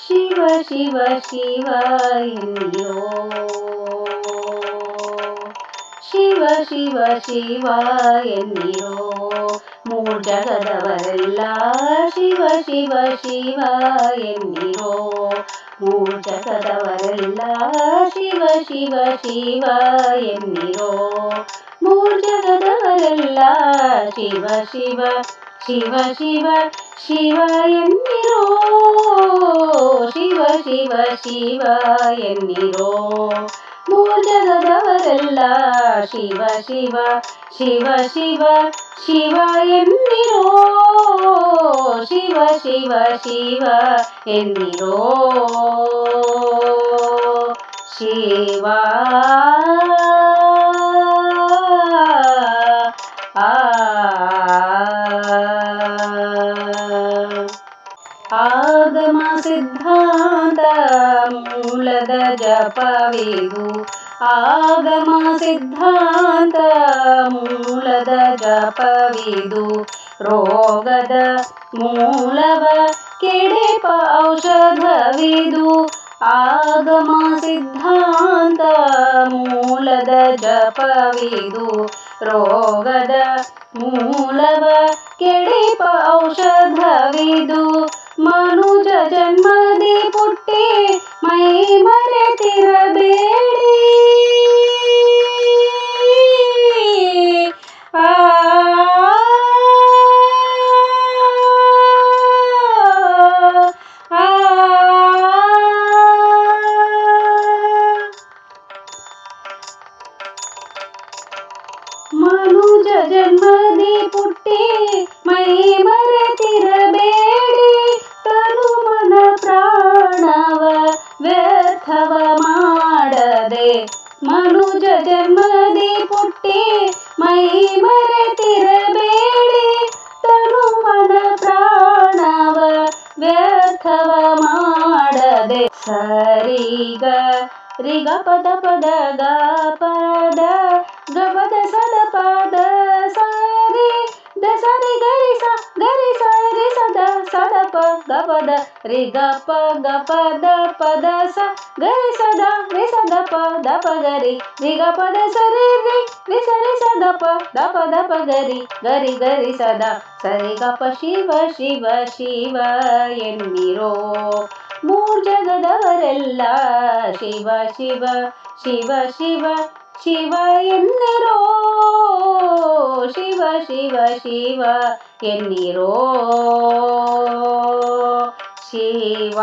ಶಿವ ಶಿವ ಶಿವ ಎನ್ನಿರೋ ಶಿವ ಶಿವ ಶಿವ ಎನ್ನಿರೋ ಮೂರ್ ಜಗದವರೆಲ್ಲ ಶಿವ ಶಿವ ಶಿವ ಎನ್ನಿರೋ ಮೂರ್ ಜಗದವರೆಲ್ಲ ಶಿವ ಶಿವ ಶಿವ ಎನ್ನಿರೋ ಮೂರ್ ಜಗದವರೆಲ್ಲ ಶಿವ ಶಿವ ಶಿವ ಶಿವ ಶಿವ ಎನ್ನಿರೋ ಶಿವ ಶಿವ ಶಿವ ಎನ್ನಿರೋ ಮೂರ್ ಜಗದವರೆಲ್ಲ ಶಿವ ಶಿವ ಶಿವ ಶಿವ ಶಿವ ಎನ್ನಿರೋ ಶಿವ ಶಿವ ಶಿವ ಎನ್ನಿರೋ ಶಿವ ಆಗಮ ಸಿದ್ಧಾಂತ ಮೂಲದ ಜಪವಿದು ಆಗಮ ಸಿದ್ಧಾಂತ ಮೂಲದ ಜಪವಿದು ರೋಗದ ಮೂಲವ ಕೆಡೆಪ ಔಷಧವಿದು ಆಗಮ ಸಿದ್ಧಾಂತ ಮೂಲದ ಜಪವಿದು ರೋಗದ ಮೂಲವ ಕೆಡೆಪ ಔಷಧವಿದು ಮನುಜ ಜನ್ಮದಿ ಪುಟ್ಟಿ ಮೈ ಮರೆತಿರಬೇಡಿ ಮನುಜ ಜನ್ಮದಿ ಪುಟ್ಟಿ ಮೈ ಮರೆತಿರಬೇಡಿ ತನು ಮನ ಪ್ರಾಣವ ವ್ಯರ್ಥವ ಮಾಡದೆ ಮನುಜ ಜನ್ಮದಿ ಪುಟ್ಟಿ ಮೈ ಮರೆತಿರಬೇಡಿ ತನು ಮನ ಪ್ರಾಣವ ವ್ಯರ್ಥವ ಮಾಡದೆ ಸರಿಗ ರಿಗ ಪದ ಪದ ಗ ಪದ ಗ ಪದ ಸದ ಪದ ಸರಿ ದ ಸರಿ ಗರಿ ಸರಿ ಸದ ಸದ ಪ ಗ ಪದ ರಿ ಗ ಪದ ಪದ ಸ ಗರಿ ಸದ ರಿ ಸದ ಪ ದ ಪ ಗರಿ ರಿ ಗ ಪದ ಸರಿ ರಿ ಸರಿ ಸದ ಪ ದ ಪ ಗರಿ ಗರಿ ಗರಿ ಸದ ಸರಿ ಗ ಪ ಶಿವ ಶಿವ ಶಿವ ಎನ್ನಿರೋ ಮೂರ್ ಜಗದವರೆಲ್ಲ ಶಿವ ಶಿವ ಶಿವ ಶಿವ ಶಿವ ಎನ್ನಿರೋ ಶಿವ ಶಿವ ಶಿವ ಎನ್ನಿರೋ ಶಿವ